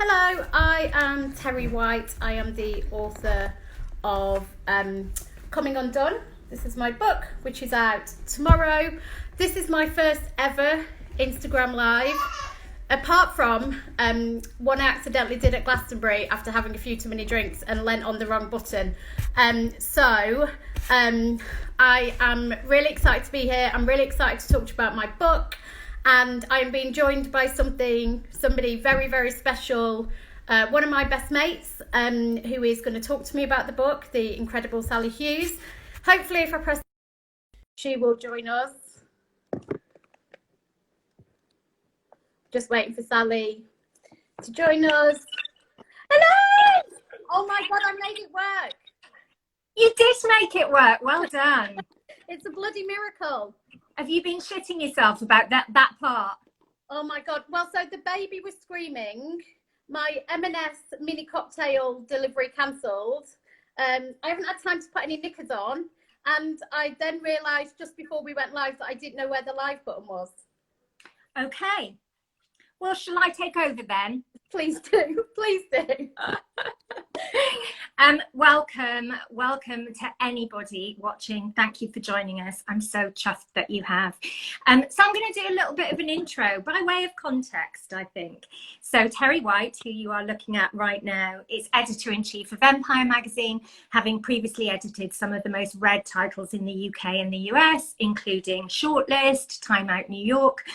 Hello, I am Terri White. I am the author of Coming Undone. This is my book, which is out tomorrow. This is my first ever Instagram Live, apart from one I accidentally did at Glastonbury after having a few too many drinks and leant on the wrong button. I am really excited to be here. I'm really excited to talk to you about my book. And I'm being joined by somebody very, very special, one of my best mates, who is going to talk to me about the book, the incredible Sali Hughes. Hopefully, if I press, she will join us. Just waiting for Sali to join us. Hello! Oh my God, I made it work. You did make it work. Well done. It's a bloody miracle. Have you been shitting yourself about that part? Oh my God. Well, so the baby was screaming. My M&S mini cocktail delivery cancelled. I haven't had time to put any knickers on. And I then realised just before we went live that I didn't know where the live button was. Okay. Well, shall I take over then? Please do. Please do. Welcome to anybody watching. Thank you for joining us. I'm so chuffed that you have. So I'm going to do a little bit of an intro by way of context, I think. So Terri White, who you are looking at right now, is editor-in-chief of Empire magazine, having previously edited some of the most read titles in the UK and the US, including Shortlist, Time Out New York,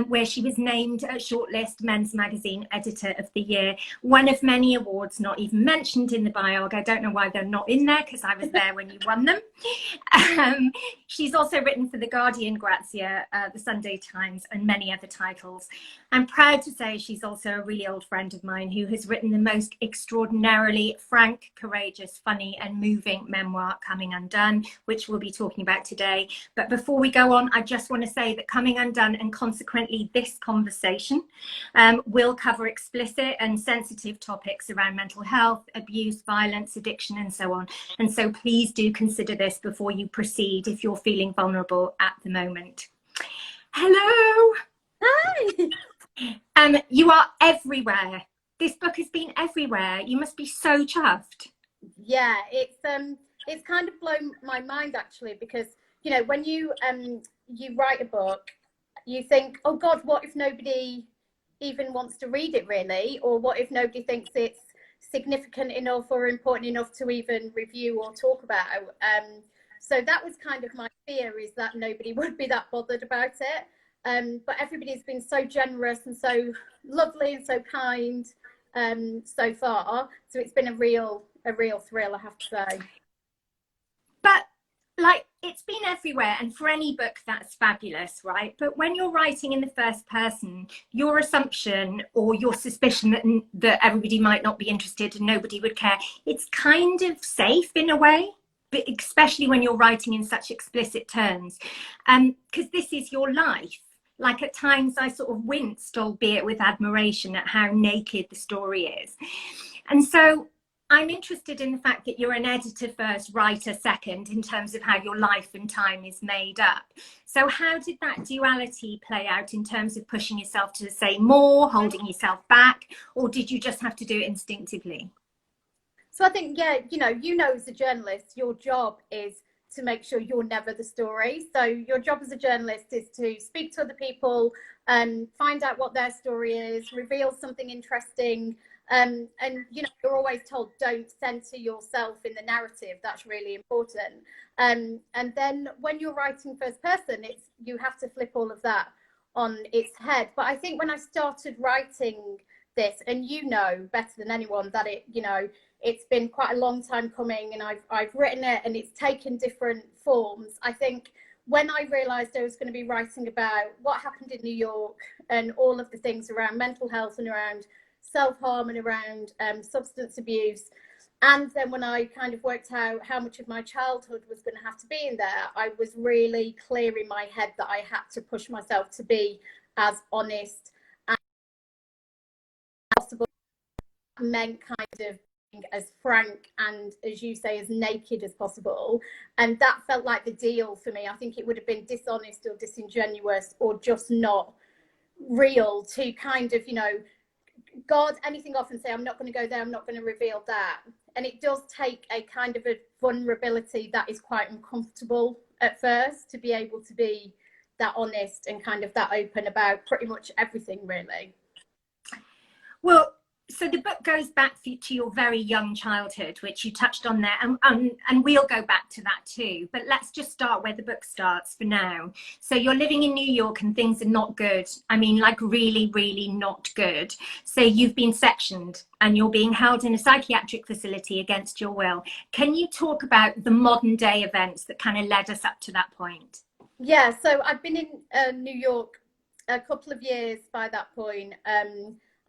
where she was named a Shortlist Men's Magazine Editor of the Year, one of many awards not even mentioned in the biog. I don't know why they're not in there because I was there when you won them. She's also written for The Guardian, Grazia, The Sunday Times, and many other titles. I'm proud to say she's also a really old friend of mine who has written the most extraordinarily frank, courageous, funny, and moving memoir, Coming Undone, which we'll be talking about today. But before we go on, I just want to say that Coming Undone, and consequently this conversation, will cover explicit and sensitive topics around mental health, abuse, violence, addiction, and so on. And so please do consider this before you proceed if you're feeling vulnerable at the moment. Hello. Hi. You are everywhere. This book has been everywhere. You must be so chuffed. Yeah, it's kind of blown my mind actually, because you know when you write a book, you think, oh God, what if nobody even wants to read it really, or what if nobody thinks it's significant enough or important enough to even review or talk about. So that was kind of my fear, is that nobody would be that bothered about it. But everybody's been so generous and so lovely and so kind so far. So it's been a real thrill, I have to say. But like, it's been everywhere, and for any book that's fabulous, right? But when you're writing in the first person, your assumption or your suspicion that everybody might not be interested and nobody would care, it's kind of safe in a way, but especially when you're writing in such explicit terms, because this is your life. Like, at times I sort of winced, albeit with admiration, at how naked the story is. And so I'm interested in the fact that you're an editor first, writer second, in terms of how your life and time is made up. So how did that duality play out in terms of pushing yourself to say more, holding yourself back, or did you just have to do it instinctively? So I think, yeah, you know, as a journalist, your job is to make sure you're never the story. So your job as a journalist is to speak to other people, find out what their story is, reveal something interesting. And you know, you're always told, don't center yourself in the narrative. That's really important. And then when you're writing first person, you have to flip all of that on its head. But I think when I started writing this, and you know better than anyone that it's been quite a long time coming, and I've written it and it's taken different forms. I think when I realized I was going to be writing about what happened in New York and all of the things around mental health and around self-harm and around substance abuse, and then when I kind of worked out how much of my childhood was going to have to be in there, I was really clear in my head that I had to push myself to be as honest as possible. That meant kind of being as frank and, as you say, as naked as possible, and that felt like the deal for me. I think it would have been dishonest or disingenuous or just not real to kind of, guard anything off and say, I'm not going to go there, I'm not going to reveal that. And it does take a kind of a vulnerability that is quite uncomfortable at first, to be able to be that honest and kind of that open about pretty much everything, really. Well, so the book goes back to your very young childhood, which you touched on there, and we'll go back to that too. But let's just start where the book starts for now. So you're living in New York and things are not good. I mean, like really, really not good. So you've been sectioned and you're being held in a psychiatric facility against your will. Can you talk about the modern day events that kind of led us up to that point? Yeah, so I've been in New York a couple of years by that point.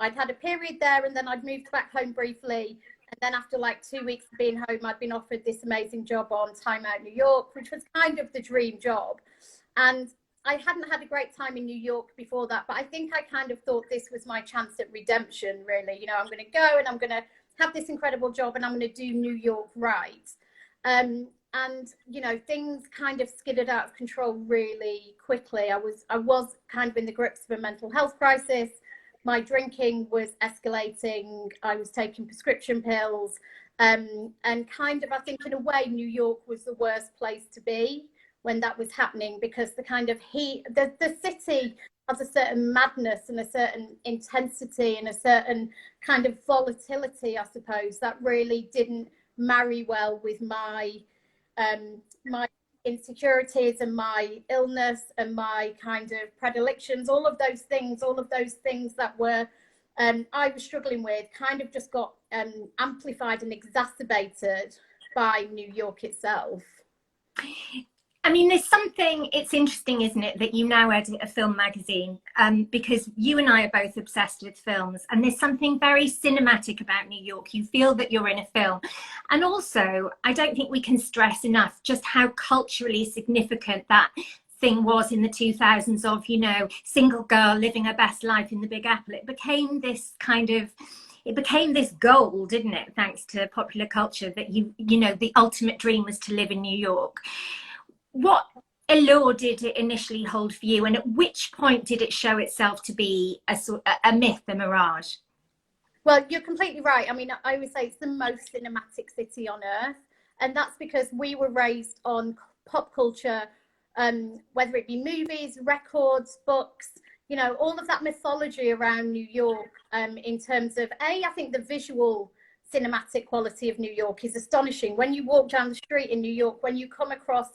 I'd had a period there, and then I'd moved back home briefly. And then after like 2 weeks of being home, I'd been offered this amazing job on Time Out New York, which was kind of the dream job. And I hadn't had a great time in New York before that, but I think I kind of thought this was my chance at redemption, really. You know, I'm going to go and I'm going to have this incredible job and I'm going to do New York right. And, you know, things kind of skidded out of control really quickly. I was kind of in the grips of a mental health crisis. My drinking was escalating. I was taking prescription pills. And kind of, I think in a way, New York was the worst place to be when that was happening, because the kind of heat, the city has a certain madness and a certain intensity and a certain kind of volatility, I suppose, that really didn't marry well with my my insecurities and my illness and my kind of predilections. All of those things that were I was struggling with kind of just got amplified and exacerbated by New York itself. I mean, there's something, it's interesting, isn't it, that you now edit a film magazine, because you and I are both obsessed with films, and there's something very cinematic about New York. You feel that you're in a film. And also, I don't think we can stress enough just how culturally significant that thing was in the 2000s of, you know, single girl living her best life in the Big Apple. It became this kind of, it became this goal, didn't it, thanks to popular culture, that you know, the ultimate dream was to live in New York. What allure did it initially hold for you, and at which point did it show itself to be a myth, a mirage? Well, you're completely right. I mean, I would say it's the most cinematic city on earth, and that's because we were raised on pop culture, whether it be movies, records, books, you know, all of that mythology around New York. In terms of I think the visual cinematic quality of New York is astonishing. When you walk down the street in New York, when you come across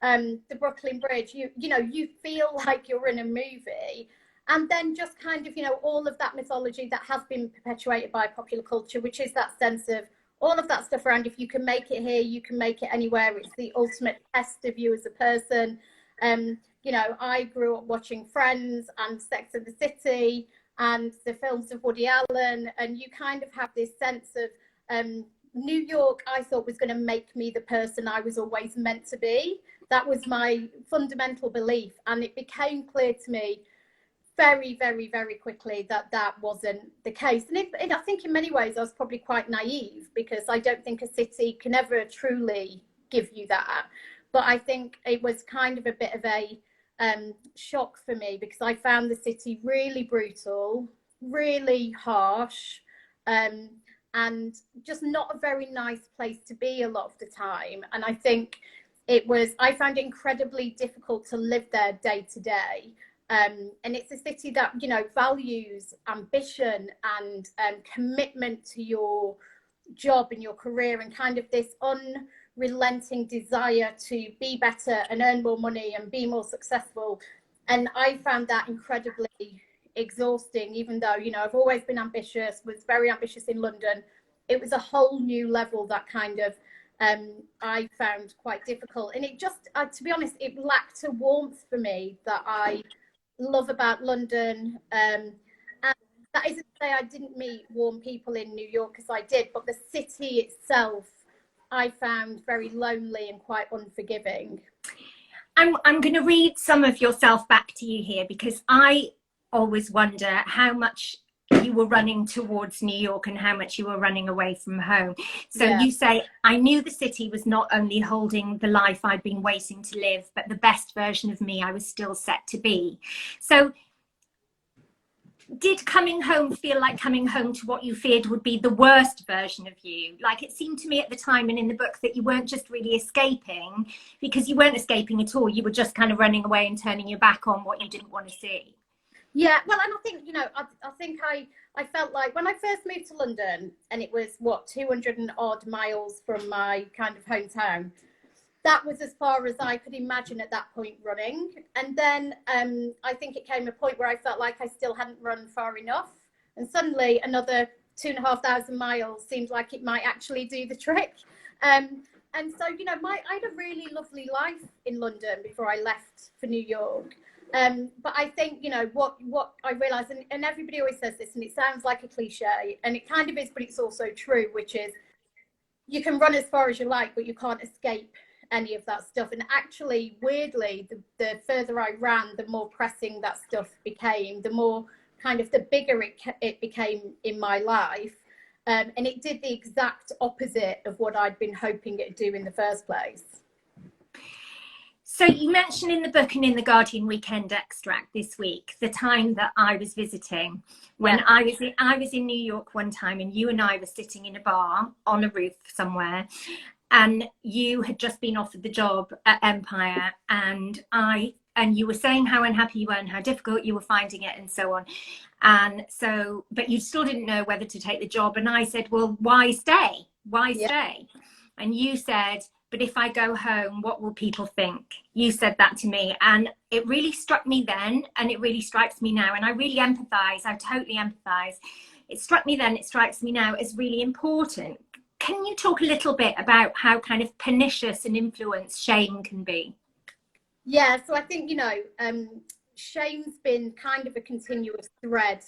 the Brooklyn Bridge, you know, you feel like you're in a movie. And then just kind of, you know, all of that mythology that has been perpetuated by popular culture, which is that sense of all of that stuff around, if you can make it here, you can make it anywhere. It's the ultimate test of you as a person. You know, I grew up watching Friends and Sex and the City and the films of Woody Allen, and you kind of have this sense of New York, I thought, was going to make me the person I was always meant to be. That was my fundamental belief, and it became clear to me very, very, very quickly that that wasn't the case. And I think in many ways I was probably quite naive, because I don't think a city can ever truly give you that. But I think it was kind of a bit of a shock for me, because I found the city really brutal, really harsh, and just not a very nice place to be a lot of the time. And I think I found it incredibly difficult to live there day to day. And it's a city that, you know, values ambition and commitment to your job and your career, and kind of this unrelenting desire to be better and earn more money and be more successful. And I found that incredibly exhausting, even though, you know, I've always been ambitious, was very ambitious in London. It was a whole new level that kind of I found quite difficult. And it just, to be honest, it lacked a warmth for me that I love about London. And that isn't to say I didn't meet warm people in New York, because I did, but the city itself I found very lonely and quite unforgiving. I'm going to read some of yourself back to you here, because I always wonder how much you were running towards New York and how much you were running away from home. So yeah. You say, I knew the city was not only holding the life I'd been waiting to live, but the best version of me I was still set to be. So did coming home feel like coming home to what you feared would be the worst version of you? Like, it seemed to me at the time and in the book that you weren't just really escaping, because you weren't escaping at all. You were just kind of running away and turning your back on what you didn't want to see. Yeah, well, and I think, you know, I think I felt like when I first moved to London, and it was, what, 200 and odd miles from my kind of hometown, that was as far as I could imagine at that point running. And then I think it came a point where I felt like I still hadn't run far enough. And suddenly another 2,500 miles seemed like it might actually do the trick. And so, you know, I had a really lovely life in London before I left for New York. But I think, you know, what I realised, and everybody always says this, and it sounds like a cliche, and it kind of is, but it's also true, which is you can run as far as you like, but you can't escape any of that stuff. And actually, weirdly, the further I ran, the more pressing that stuff became, the more kind of the bigger it became in my life. And it did the exact opposite of what I'd been hoping it'd do in the first place. So you mentioned in the book and in the Guardian weekend extract this week the time that I was visiting, when I was in New York one time, and you and I were sitting in a bar on a roof somewhere, and you had just been offered the job at Empire, and you were saying how unhappy you were and how difficult you were finding it and so on. And so, but you still didn't know whether to take the job. And I said, well, why stay? Why stay? And you said, but if I go home, what will people think? You said that to me, and it really struck me then, and it really strikes me now. And I really empathize. I totally empathize. It struck me then, it strikes me now as really important. Can you talk a little bit about how kind of pernicious an influence shame can be? Yeah, so I think, you know, shame's been kind of a continuous thread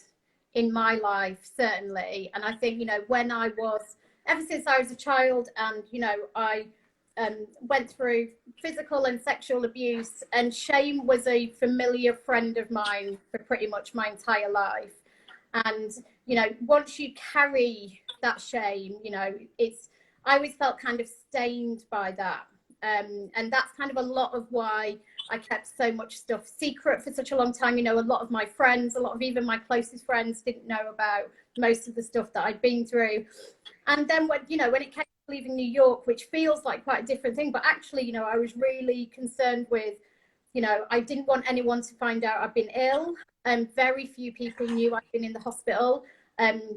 in my life, certainly. And I think, you know, ever since I was a child, and, you know, I went through physical and sexual abuse, and shame was a familiar friend of mine for pretty much my entire life. And, you know, once you carry that shame, you know, I always felt kind of stained by that. And that's kind of a lot of why I kept so much stuff secret for such a long time. You know, a lot of my friends, a lot of even my closest friends didn't know about most of the stuff that I'd been through. And then when it came to leaving New York, which feels like quite a different thing, but actually, you know, I was really concerned with, you know, I didn't want anyone to find out I'd been ill. And very few people knew I'd been in the hospital,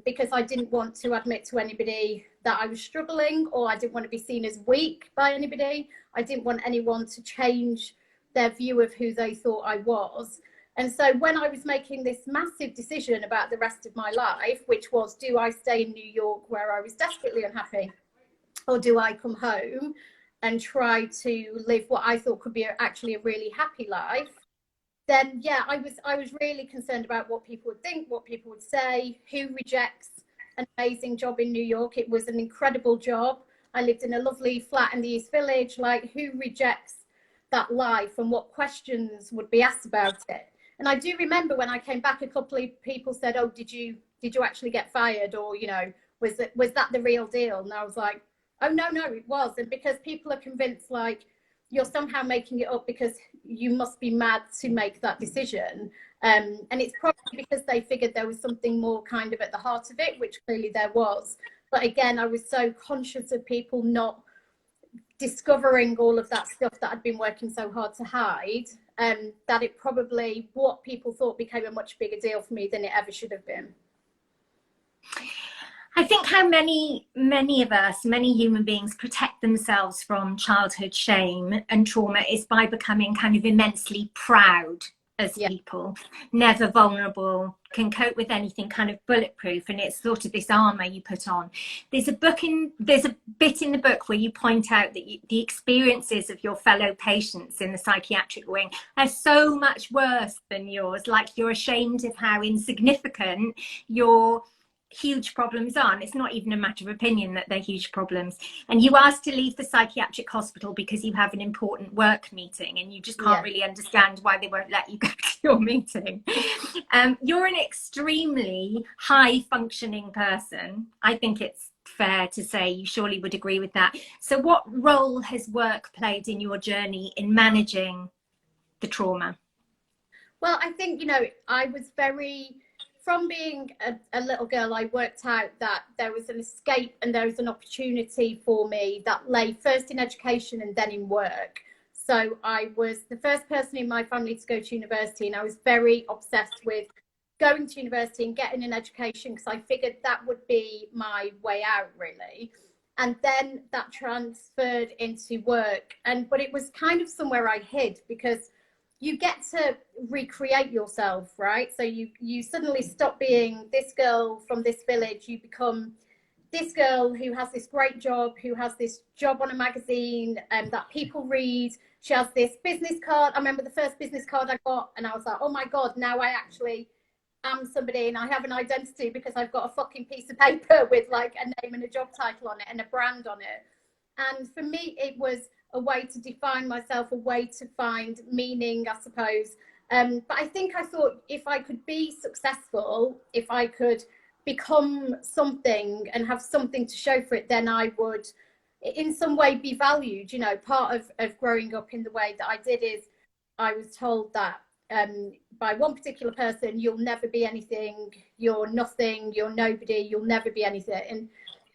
because I didn't want to admit to anybody that I was struggling, or I didn't want to be seen as weak by anybody. I didn't want anyone to change their view of who they thought I was. And so when I was making this massive decision about the rest of my life, which was, do I stay in New York where I was desperately unhappy, or do I come home and try to live what I thought could be actually a really happy life? Then, yeah, I was really concerned about what people would think, what people would say, who rejects an amazing job in New York. It was an incredible job. I lived in a lovely flat in the East Village. Like, who rejects that life, and what questions would be asked about it? And I do remember when I came back, a couple of people said, oh, did you actually get fired? Or, you know, was that the real deal? And I was like, oh, no, it was. And because people are convinced, like, you're somehow making it up because you must be mad to make that decision. And it's probably because they figured there was something more kind of at the heart of it, which clearly there was. But again, I was so conscious of people not discovering all of that stuff that I'd been working so hard to hide, that it probably, what people thought, became a much bigger deal for me than it ever should have been. I think how many of us, many human beings, protect themselves from childhood shame and trauma is by becoming kind of immensely proud as people, never vulnerable, can cope with anything, kind of bulletproof, and it's sort of this armor you put on. There's a bit in the book where you point out that the experiences of your fellow patients in the psychiatric wing are so much worse than yours. Like, you're ashamed of how insignificant your huge problems are, and it's not even a matter of opinion that they're huge problems. And you asked to leave the psychiatric hospital because you have an important work meeting, and you just can't really understand why they won't let you go to your meeting. You're an extremely high functioning person. I think it's fair to say you surely would agree with that. So what role has work played in your journey in managing the trauma? Well, I think, you know, I was from being a little girl, I worked out that there was an escape and there was an opportunity for me that lay first in education and then in work. So I was the first person in my family to go to university, and I was very obsessed with going to university and getting an education because I figured that would be my way out, really. And then that transferred into work, but it was kind of somewhere I hid, because you get to recreate yourself, right? So you suddenly stop being this girl from this village. You become this girl who has this great job, who has this job on a magazine that people read. She has this business card. I remember the first business card I got, and I was like, oh my God, now I actually am somebody, and I have an identity because I've got a fucking piece of paper with like a name and a job title on it and a brand on it. And for me, it was a way to define myself, a way to find meaning, I suppose. But I think I thought, if I could be successful, if I could become something and have something to show for it, then I would in some way be valued. You know, part of growing up in the way that I did is I was told that by one particular person, you'll never be anything, you're nothing, you're nobody, you'll never be anything.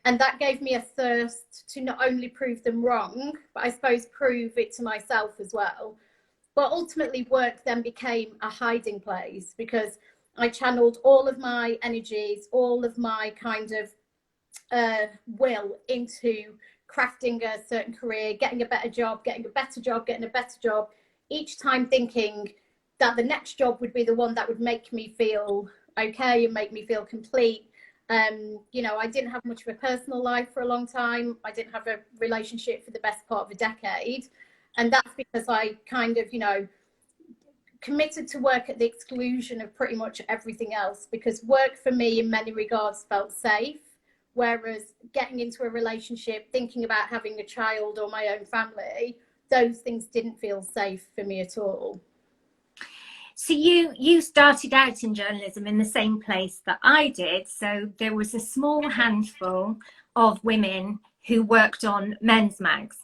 And that gave me a thirst to not only prove them wrong, but I suppose prove it to myself as well. But ultimately, work then became a hiding place, because I channeled all of my energies, all of my kind of will into crafting a certain career, getting a better job, getting a better job, getting a better job, each time thinking that the next job would be the one that would make me feel okay and make me feel complete. You know, I didn't have much of a personal life for a long time. I didn't have a relationship for the best part of a decade. And that's because I kind of, you know, committed to work at the exclusion of pretty much everything else, because work for me in many regards felt safe. Whereas getting into a relationship, thinking about having a child or my own family, those things didn't feel safe for me at all. So you started out in journalism in the same place that I did. So there was a small handful of women who worked on men's mags.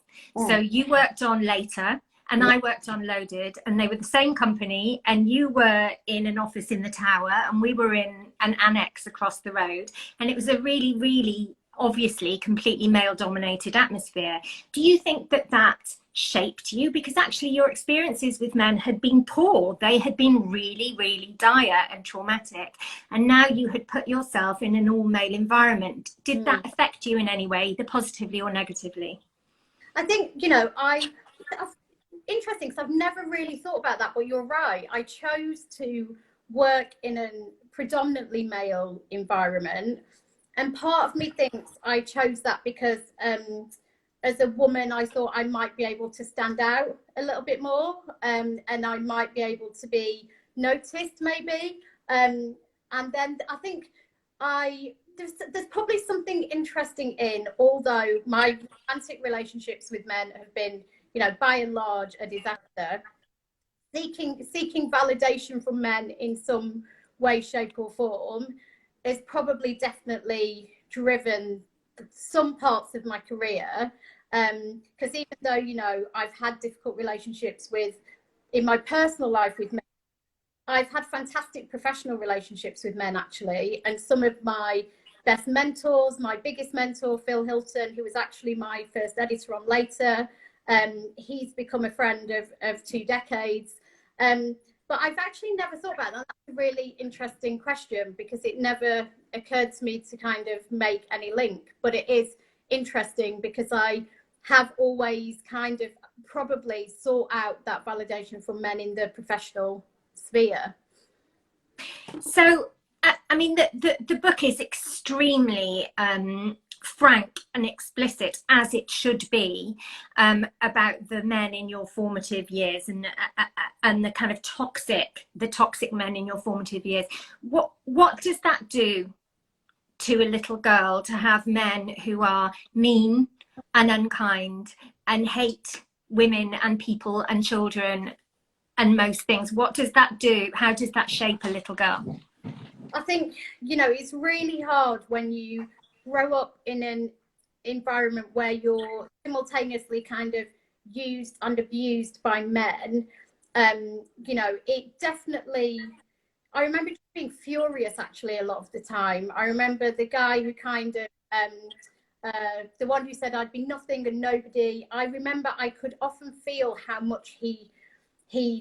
So you worked on Later and I worked on Loaded, and they were the same company, and you were in an office in the Tower and we were in an annex across the road, and it was a really, really obviously completely male dominated atmosphere. Do you think that that shaped you? Because actually your experiences with men had been poor. They had been really, really dire and traumatic. And now you had put yourself in an all male environment. Did that affect you in any way, either positively or negatively? I think, you know, interesting, because I've never really thought about that, but you're right. I chose to work in a predominantly male environment. And part of me thinks I chose that because as a woman, I thought I might be able to stand out a little bit more, and I might be able to be noticed maybe. And then I think there's probably something interesting in, although my romantic relationships with men have been, you know, by and large a disaster, seeking validation from men in some way, shape or form is probably definitely driven some parts of my career. Because even though, you know, I've had difficult relationships in my personal life with men, I've had fantastic professional relationships with men, actually. And some of my best mentors, my biggest mentor, Phil Hilton, who was actually my first editor on Later, he's become a friend of 2 decades. But I've actually never thought about that. That's a really interesting question, because it never occurred to me to kind of make any link. But it is interesting because I have always kind of probably sought out that validation from men in the professional sphere. So, I mean, the book is extremely frank and explicit, as it should be, about the men in your formative years and the kind of toxic men in your formative years. What does that do to a little girl to have men who are mean and unkind and hate women and people and children and most things? What does that do? How does that shape a little girl? I think, you know, it's really hard when you grow up in an environment where you're simultaneously kind of used and abused by men. You know, it definitely I remember just being furious actually a lot of the time. I remember the guy who kind of the one who said I'd be nothing and nobody. I remember I could often feel how much he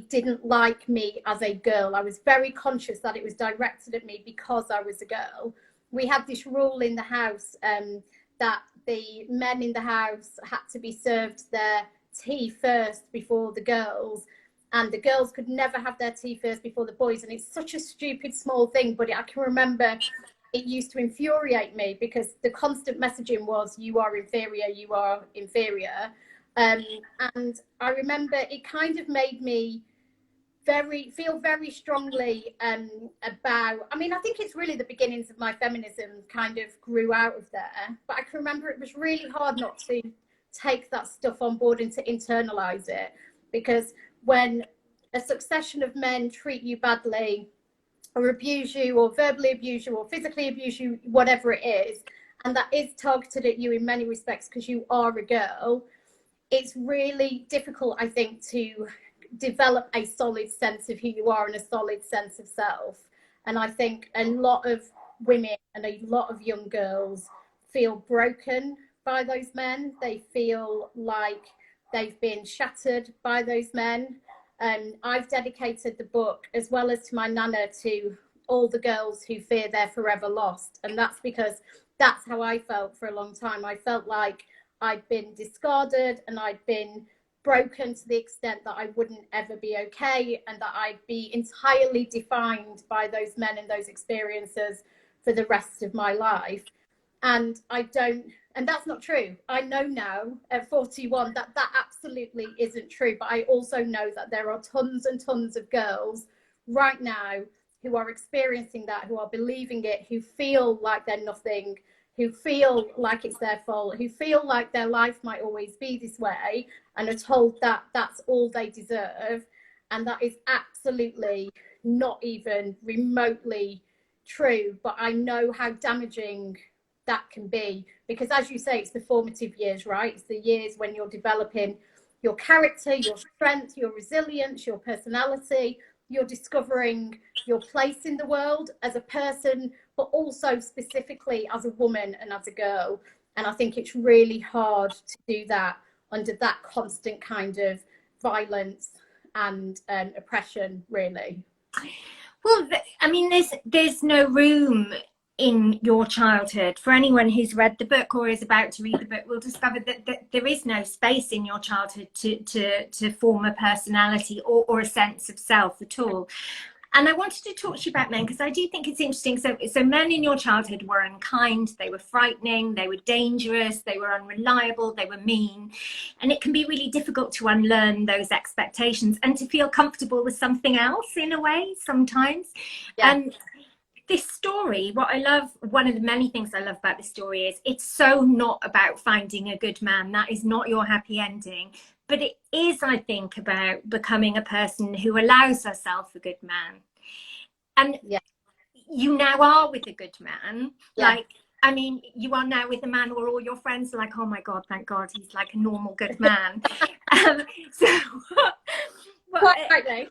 didn't like me as a girl. I was very conscious that it was directed at me because I was a girl. We had this rule in the house that the men in the house had to be served their tea first before the girls, and the girls could never have their tea first before the boys. And it's such a stupid small thing, but I can remember it used to infuriate me because the constant messaging was, you are inferior, you are inferior. And I remember it kind of made me feel very strongly about, I mean, I think it's really the beginnings of my feminism kind of grew out of there, but I can remember it was really hard not to take that stuff on board and to internalize it, because when a succession of men treat you badly or abuse you or verbally abuse you or physically abuse you, whatever it is, and that is targeted at you in many respects because you are a girl, it's really difficult, I think, to develop a solid sense of who you are and a solid sense of self. And I think a lot of women and a lot of young girls feel broken by those men. They feel like they've been shattered by those men. I've dedicated the book, as well as to my nana, to all the girls who fear they're forever lost. And that's because that's how I felt for a long time. I felt like I'd been discarded and I'd been broken to the extent that I wouldn't ever be okay, and that I'd be entirely defined by those men and those experiences for the rest of my life. And that's not true. I know now at 41 that that absolutely isn't true, but I also know that there are tons and tons of girls right now who are experiencing that, who are believing it, who feel like they're nothing, who feel like it's their fault, who feel like their life might always be this way, and are told that that's all they deserve. And that is absolutely not even remotely true. But I know how damaging that can be, because as you say, it's the formative years, right? It's the years when you're developing your character, your strength, your resilience, your personality. You're discovering your place in the world as a person, but also specifically as a woman and as a girl. And I think it's really hard to do that under that constant kind of violence and oppression, really. Well, I mean, there's no room in your childhood. For anyone who's read the book or is about to read the book, will discover that there is no space in your childhood to form a personality or a sense of self at all. And I wanted to talk to you about men, because I do think it's interesting. So men in your childhood were unkind, they were frightening, they were dangerous, they were unreliable, they were mean. And it can be really difficult to unlearn those expectations and to feel comfortable with something else in a way sometimes. Yeah. This story, what I love, one of the many things I love about this story is it's so not about finding a good man. That is not your happy ending. But it is, I think, about becoming a person who allows herself a good man. And yeah. you now are with a good man. Yeah. Like, I mean, you are now with a man where all your friends are like, oh my God, thank God, he's like a normal good man. So, Quite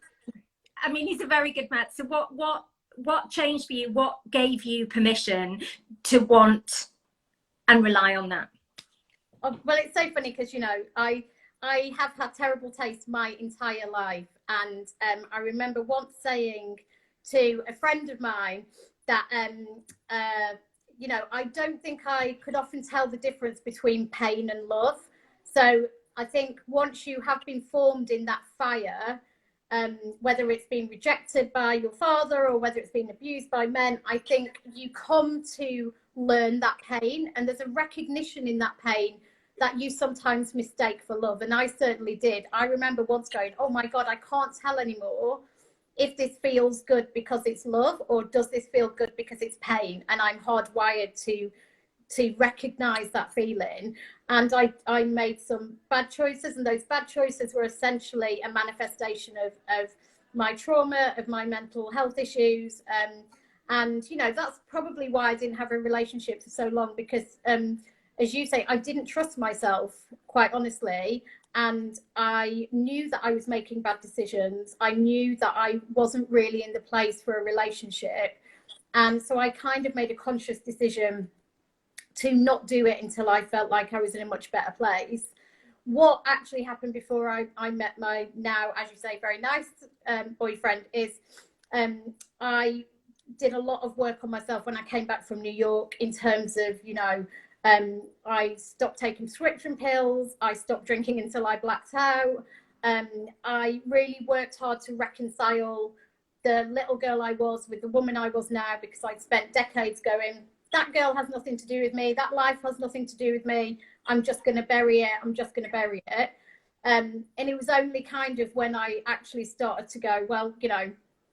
I mean, he's a very good man. So what changed for you? What gave you permission to want and rely on that? Oh, well, it's so funny because, you know, I have had terrible taste my entire life. And I remember once saying to a friend of mine that, you know, I don't think I could often tell the difference between pain and love. So I think once you have been formed in that fire, whether it's been rejected by your father or whether it's been abused by men, I think you come to learn that pain. And there's a recognition in that pain that you sometimes mistake for love. And I certainly did. I remember once going, oh my God, I can't tell anymore if this feels good because it's love, or does this feel good because it's pain? And I'm hardwired to recognize that feeling. And I made some bad choices, and those bad choices were essentially a manifestation of my trauma, of my mental health issues. And, you know, that's probably why I didn't have a relationship for so long, because as you say, I didn't trust myself, quite honestly. And I knew that I was making bad decisions. I knew that I wasn't really in the place for a relationship. And so I kind of made a conscious decision to not do it until I felt like I was in a much better place. What actually happened before I met my now, as you say, very nice boyfriend is I did a lot of work on myself when I came back from New York in terms of, I stopped taking prescription pills. I stopped drinking until I blacked out. I really worked hard to reconcile the little girl I was with the woman I was now, because I'd spent decades going, that girl has nothing to do with me. That life has nothing to do with me. I'm just going to bury it. I'm just going to bury it. And it was only kind of when I actually started to go, well,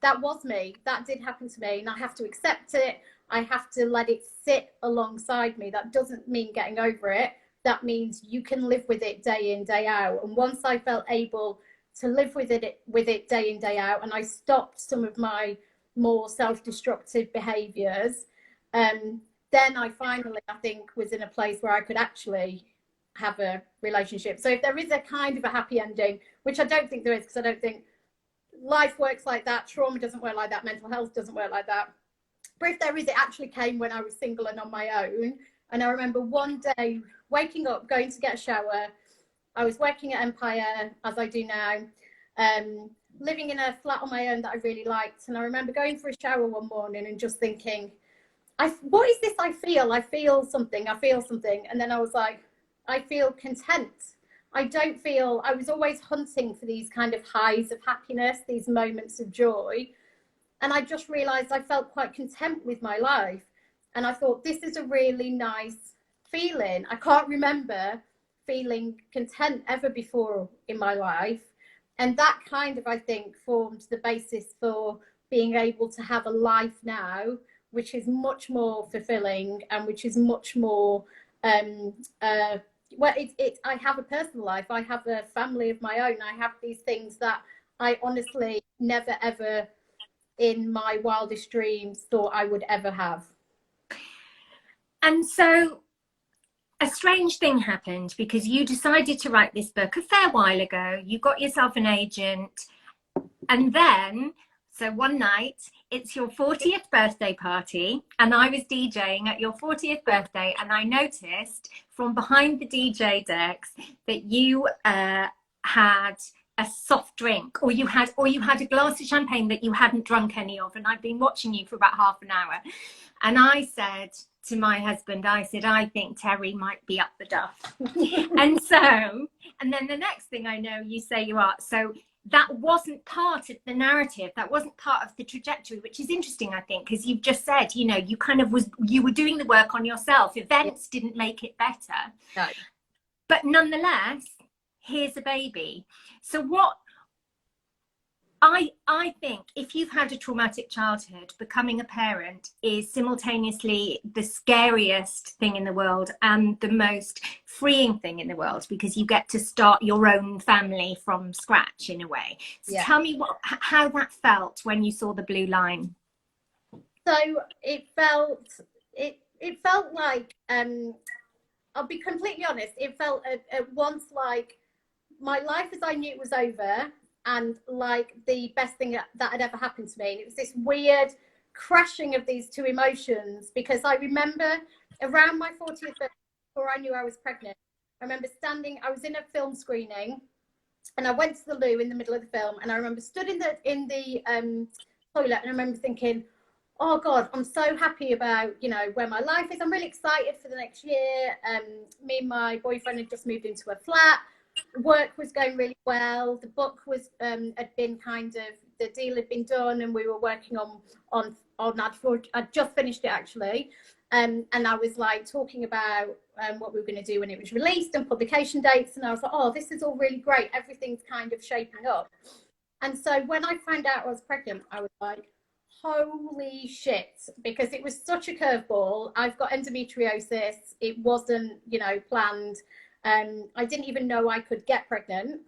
that was me. That did happen to me. And I have to accept it. I have to let it sit alongside me. That doesn't mean getting over it. That means you can live with it day in, day out. And once I felt able to live with it day in, day out, and I stopped some of my more self-destructive behaviours, then I finally, I think, was in a place where I could actually have a relationship. So if there is a kind of a happy ending, which I don't think there is, because I don't think life works like that, trauma doesn't work like that, mental health doesn't work like that. But if there is, it actually came when I was single and on my own. And I remember one day waking up, going to get a shower. I was working at Empire, as I do now, living in a flat on my own that I really liked. And I remember going for a shower one morning and just thinking, what is this I feel? I feel something. And then I was like, I feel content. I was always hunting for these kind of highs of happiness, these moments of joy. And I just realized I felt quite content with my life. And I thought, this is a really nice feeling. I can't remember feeling content ever before in my life. And that kind of, I think, formed the basis for being able to have a life now, which is much more fulfilling and which is much more, I have a personal life. I have a family of my own. I have these things that I honestly never, ever in my wildest dreams thought I would ever have. And so a strange thing happened, because you decided to write this book a fair while ago. You got yourself an agent, and then, so one night, it's your 40th birthday party, and I was DJing at your 40th birthday, and I noticed from behind the DJ decks that you had a soft drink, or you had a glass of champagne that you hadn't drunk any of, and I'd been watching you for about half an hour. And I said to my husband, I think Terri might be up the duff. and then the next thing I know, you say you are. So that wasn't part of the narrative. That wasn't part of the trajectory, which is interesting, I think, because you've just said, you were doing the work on yourself. Events didn't make it better. No. But nonetheless, here's a baby. So what I think, if you've had a traumatic childhood, becoming a parent is simultaneously the scariest thing in the world and the most freeing thing in the world, because you get to start your own family from scratch in a way. So tell me how that felt when you saw the blue line. So it felt like, I'll be completely honest, it felt at once like my life as I knew it was over, and like the best thing that had ever happened to me. And it was this weird crashing of these two emotions, because I remember around my 40th birthday, before I knew I was pregnant, I remember I was in a film screening, and I went to the loo in the middle of the film, and I remember stood in the toilet, and I remember thinking, oh God, I'm so happy about, where my life is. I'm really excited for the next year. Me and my boyfriend had just moved into a flat. Work was going really well. The book was had been the deal had been done, and we were working on I'd just finished it actually, and I was like talking about what we were going to do when it was released and publication dates, and I was like, oh, this is all really great. Everything's kind of shaping up. And so when I found out I was pregnant, I was like, holy shit, because it was such a curveball. I've got endometriosis. It wasn't, planned. I didn't even know I could get pregnant.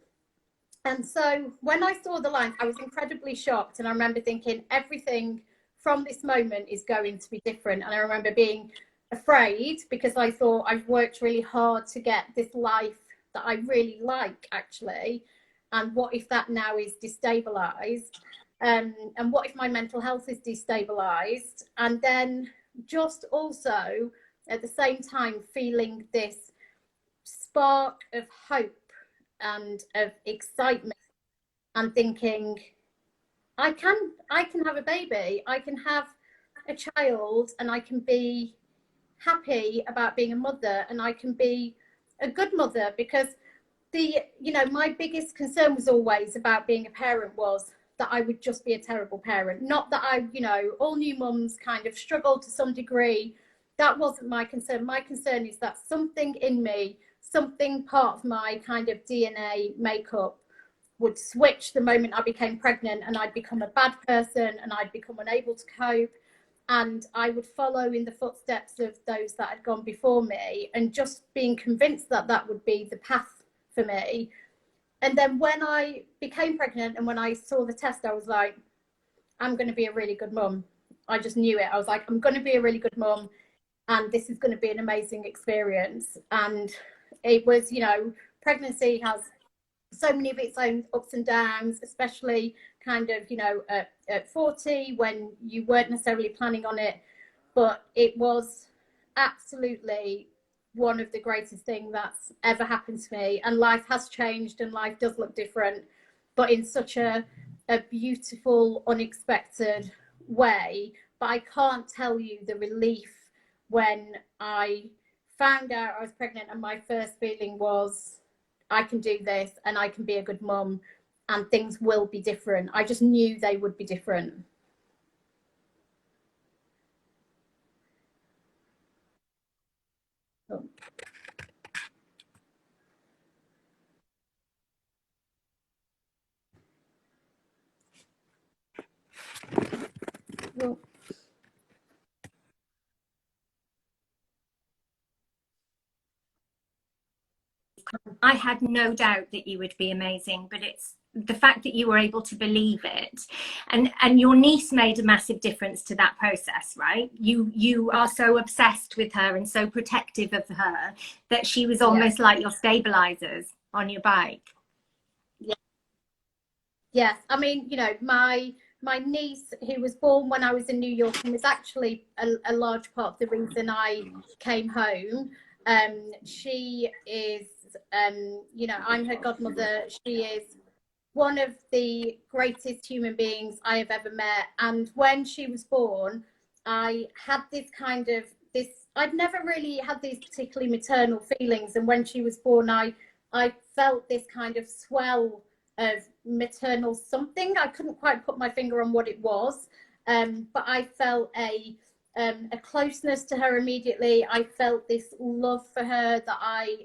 And so when I saw the lines, I was incredibly shocked. And I remember thinking, everything from this moment is going to be different. And I remember being afraid because I thought I've worked really hard to get this life that I really like, actually. And what if that now is destabilized? And what if my mental health is destabilized? And then just also at the same time feeling this spark of hope and of excitement and thinking, I can have a baby, I can have a child, and I can be happy about being a mother, and I can be a good mother. Because my biggest concern was always about being a parent was that I would just be a terrible parent. Not that all new mums kind of struggle to some degree. That wasn't my concern. My concern is that something in me, something part of my kind of DNA makeup would switch the moment I became pregnant, and I'd become a bad person and I'd become unable to cope, and I would follow in the footsteps of those that had gone before me, and just being convinced that that would be the path for me. And then when I became pregnant and when I saw the test, I was like, I'm going to be a really good mum. I just knew it. I was like, I'm going to be a really good mum, and this is going to be an amazing experience. And it was, pregnancy has so many of its own ups and downs, especially kind of, at 40 when you weren't necessarily planning on it. But it was absolutely one of the greatest things that's ever happened to me. And life has changed and life does look different, but in such a beautiful, unexpected way. But I can't tell you the relief when I found out I was pregnant and my first feeling was, I can do this and I can be a good mum and things will be different. I just knew they would be different. Oh. Oh. I had no doubt that you would be amazing, but it's the fact that you were able to believe it, and your niece made a massive difference to that process, right? You are so obsessed with her and so protective of her that she was almost like your stabilizers on your bike. Yes, I mean, my niece, who was born when I was in New York and was actually a large part of the reason I came home. She is, I'm her godmother. She is one of the greatest human beings I have ever met. And when she was born, I had I'd never really had these particularly maternal feelings. And when she was born, I felt this kind of swell of maternal something. I couldn't quite put my finger on what it was, but I felt a closeness to her immediately. I felt this love for her that I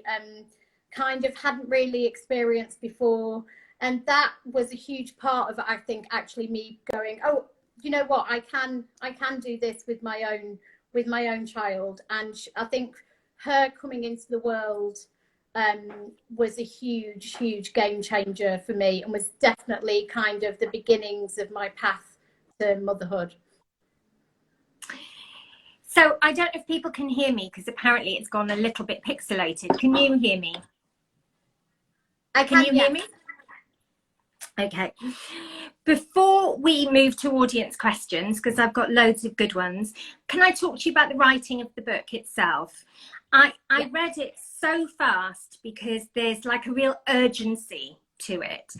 kind of hadn't really experienced before. And that was a huge part of, I think, actually me going, oh, you know what, I can do this with my own child. And I think her coming into the world was a huge game changer for me, and was definitely kind of the beginnings of my path to motherhood. So I don't know if people can hear me, because apparently it's gone a little bit pixelated. Can you hear me? Can you hear me? Okay. Before we move to audience questions, because I've got loads of good ones, can I talk to you about the writing of the book itself? I read it so fast because there's like a real urgency to it.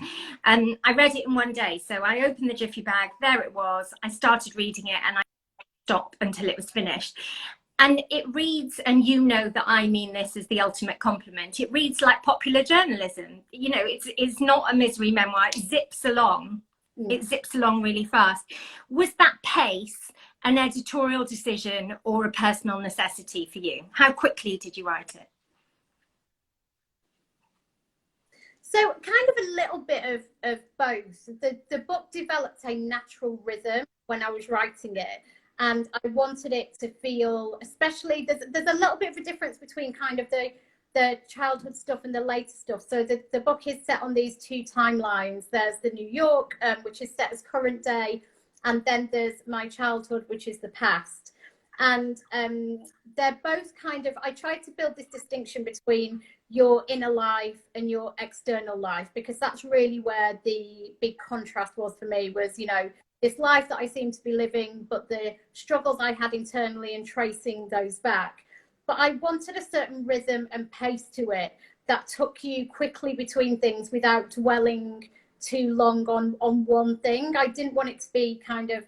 And I read it in one day. So I opened the Jiffy bag, there it was. I started reading it and I stopped until it was finished. And it reads, and you know that I mean this as the ultimate compliment, it reads like popular journalism. You know, it's not a misery memoir, it zips along. It zips along really fast. Was that pace an editorial decision or a personal necessity for you? How quickly did you write it? So kind of a little bit of both. The book developed a natural rhythm when I was writing it. And I wanted it to feel, especially, there's a little bit of a difference between kind of the childhood stuff and the later stuff. So the book is set on these two timelines. There's the New York, which is set as current day, and then there's my childhood, which is the past. And they're both kind of, I tried to build this distinction between your inner life and your external life, because that's really where the big contrast was for me, was, you know, this life that I seemed to be living, but the struggles I had internally and tracing those back. But I wanted a certain rhythm and pace to it that took you quickly between things without dwelling too long on one thing. I didn't want it to be kind of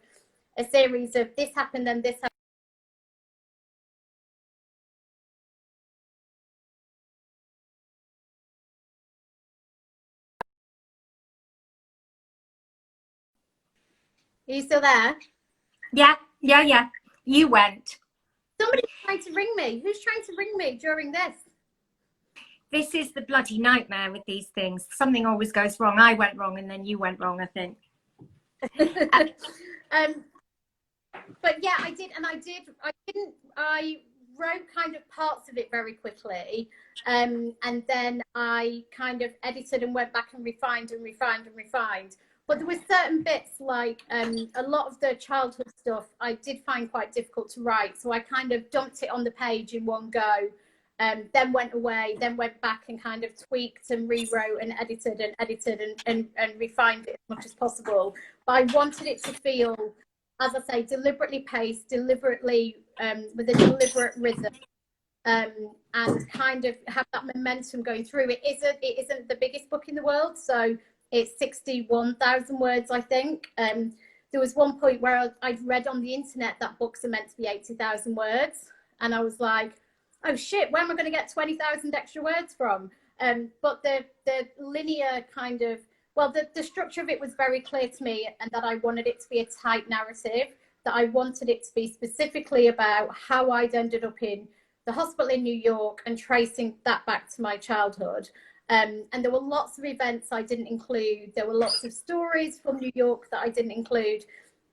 a series of this happened and this happened. Are you still there? Yeah, yeah, yeah. You went. Somebody's trying to ring me. Who's trying to ring me during this? This is the bloody nightmare with these things. Something always goes wrong. I went wrong and then you went wrong, I think. But yeah, I wrote kind of parts of it very quickly. And then I kind of edited and went back and refined and refined and refined. But there were certain bits, like a lot of the childhood stuff I did find quite difficult to write. So I kind of dumped it on the page in one go, then went away, then went back and kind of tweaked and rewrote and edited and refined it as much as possible. But I wanted it to feel, as I say, deliberately paced, deliberately with a deliberate rhythm, and kind of have that momentum going through. It isn't the biggest book in the world, so it's 61,000 words, I think. There was one point where I'd read on the internet that books are meant to be 80,000 words, and I was like, oh shit, where am I going to get 20,000 extra words from? But the linear kind of, well, the structure of it was very clear to me, and that I wanted it to be a tight narrative, that I wanted it to be specifically about how I'd ended up in the hospital in New York and tracing that back to my childhood. And there were lots of events I didn't include. There were lots of stories from New York that I didn't include,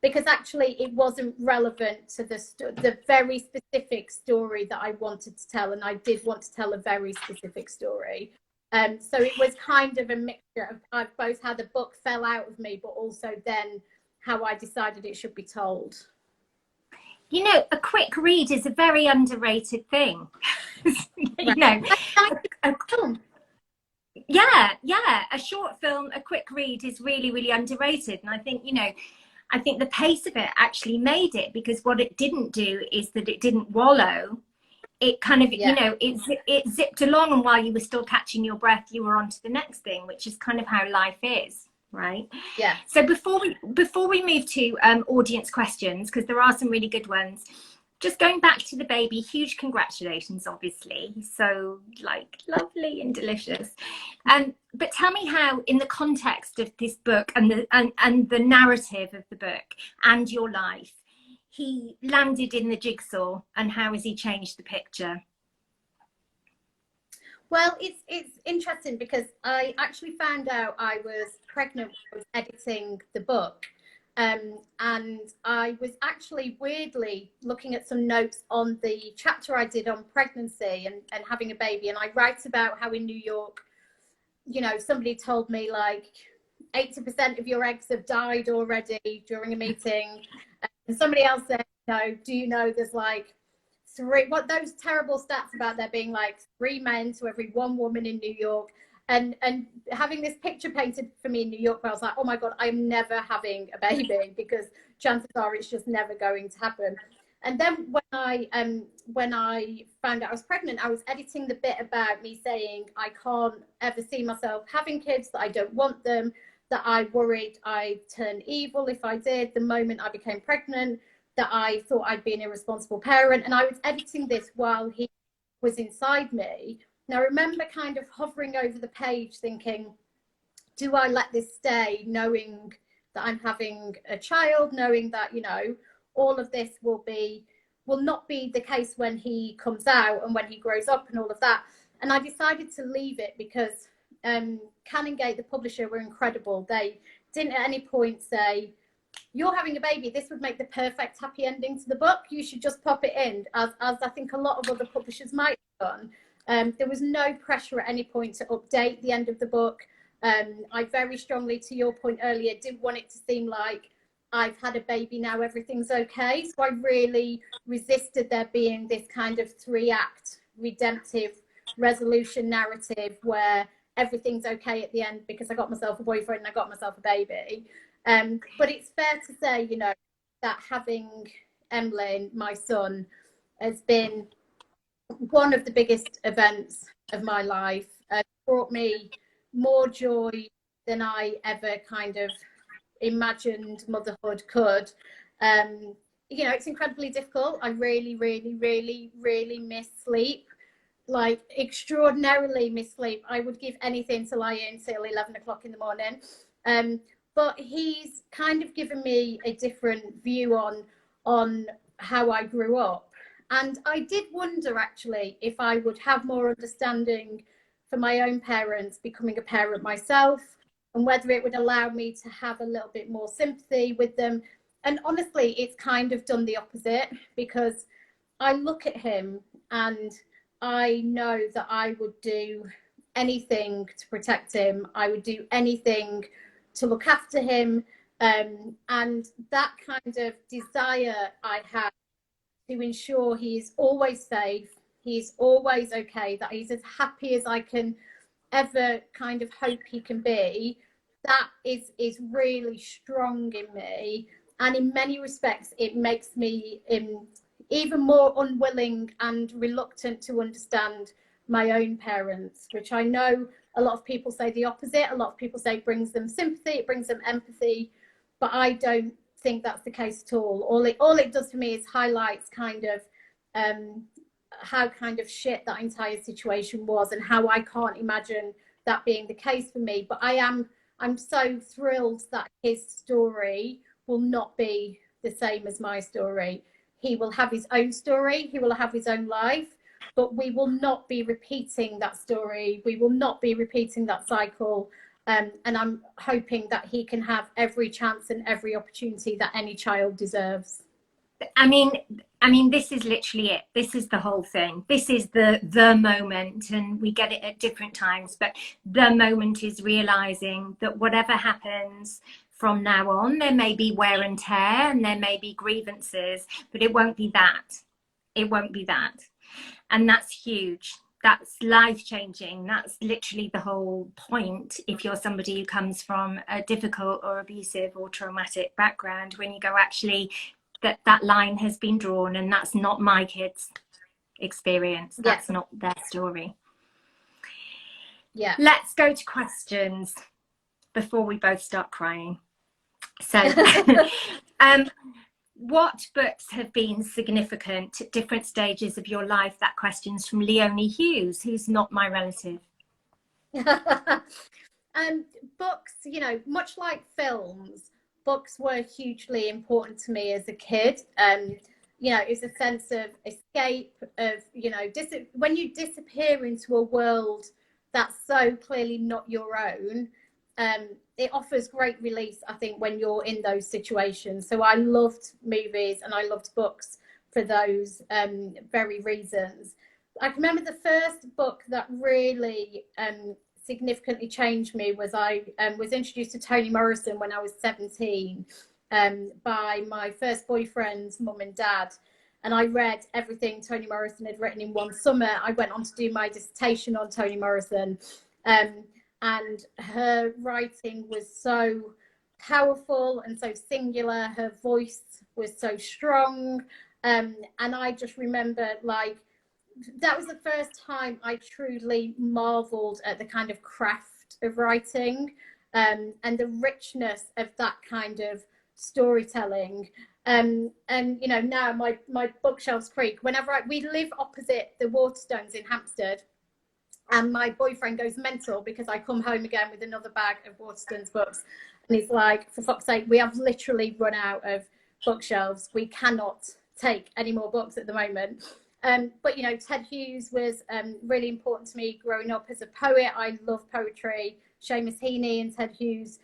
because actually it wasn't relevant to the very specific story that I wanted to tell. And I did want to tell a very specific story. So it was kind of a mixture of both how the book fell out of me, but also then how I decided it should be told. You know, a quick read is a very underrated thing. You know, yeah, a short film, a quick read is really, really underrated. And I think, you know, I think the pace of it actually made it, because what it didn't do is that it didn't wallow. It kind of, you know, it zipped along, and while you were still catching your breath, you were on to the next thing, which is kind of how life is, right? Yeah. So before we move to audience questions, because there are some really good ones, just going back to the baby, huge congratulations, obviously. So like lovely and delicious. But tell me how, in the context of this book and the narrative of the book and your life, he landed in the jigsaw, and how has he changed the picture? Well, it's interesting, because I actually found out I was pregnant when I was editing the book. And I was actually weirdly looking at some notes on the chapter I did on pregnancy and having a baby. And I write about how in New York, you know, somebody told me like 80% of your eggs have died already during a meeting. And somebody else said, no, do you know there's like what those terrible stats about there being like 3 men to every 1 woman in New York. And having this picture painted for me in New York, where I was like, oh my God, I'm never having a baby, because chances are it's just never going to happen. And then when I found out I was pregnant, I was editing the bit about me saying I can't ever see myself having kids, that I don't want them, that I worried I'd turn evil if I did the moment I became pregnant, that I thought I'd be an irresponsible parent. And I was editing this while he was inside me. Now, I remember kind of hovering over the page thinking, do I let this stay, knowing that I'm having a child, knowing that, you know, all of this will not be the case when he comes out and when he grows up and all of that. And I decided to leave it, because Canongate, the publisher, were incredible. They didn't at any point say, you're having a baby, this would make the perfect happy ending to the book, you should just pop it in, as I think a lot of other publishers might have done. There was no pressure at any point to update the end of the book. I very strongly, to your point earlier, didn't want it to seem like I've had a baby now, everything's okay. So I really resisted there being this kind of 3-act redemptive resolution narrative where everything's okay at the end because I got myself a boyfriend and I got myself a baby. But it's fair to say, you know, that having Emlyn, my son, has been one of the biggest events of my life. Brought me more joy than I ever kind of imagined motherhood could. You know, it's incredibly difficult. I really, really, really, really miss sleep, like extraordinarily miss sleep. I would give anything to lie in till 11 o'clock in the morning. But he's kind of given me a different view on how I grew up. And I did wonder actually if I would have more understanding for my own parents becoming a parent myself, and whether it would allow me to have a little bit more sympathy with them. And honestly, it's kind of done the opposite, because I look at him and I know that I would do anything to protect him. I would do anything to look after him. And that kind of desire I have to ensure he's always safe, he's always okay, that he's as happy as I can ever kind of hope he can be, that is really strong in me. And in many respects, it makes me even more unwilling and reluctant to understand my own parents, which I know a lot of people say the opposite. A lot of people say it brings them sympathy, it brings them empathy, but I don't think that's the case at all. All it does for me is highlights kind of how kind of shit that entire situation was, and how I can't imagine that being the case for me. But I'm so thrilled that his story will not be the same as my story. He will have his own story, he will have his own life, but we will not be repeating that story. We will not be repeating that cycle. And I'm hoping that he can have every chance and every opportunity that any child deserves. I mean, this is literally it. This is the whole thing. This is the moment, and we get it at different times, but the moment is realizing that whatever happens from now on, there may be wear and tear and there may be grievances, but it won't be that. It won't be that. And that's huge. That's life-changing. That's literally the whole point. If you're somebody who comes from a difficult or abusive or traumatic background, when you go, actually, that line has been drawn, and that's not my kids' experience. That's not their story. Yeah. Let's go to questions before we both start crying. So, what books have been significant at different stages of your life? That question's from Leonie Hughes, who's not my relative. Books, you know, much like films, books were hugely important to me as a kid. You know, it's a sense of escape, of, you know, when you disappear into a world that's so clearly not your own, it offers great release, I think, when you're in those situations. So I loved movies and I loved books for those very reasons. I can remember the first book that really significantly changed me was I was introduced to Toni Morrison when I was 17 by my first boyfriend's mum and dad. And I read everything Toni Morrison had written in one summer. I went on to do my dissertation on Toni Morrison. And her writing was so powerful and so singular. Her voice was so strong. And I just remember, like, that was the first time I truly marveled at the kind of craft of writing and the richness of that kind of storytelling. And you know, now my bookshelves creak whenever we live opposite the Waterstones in Hampstead, and my boyfriend goes mental because I come home again with another bag of Waterstones books, and he's like, for fuck's sake, we have literally run out of bookshelves. We cannot take any more books at the moment. But you know, Ted Hughes was really important to me growing up as a poet. I love poetry. Seamus Heaney and Ted Hughes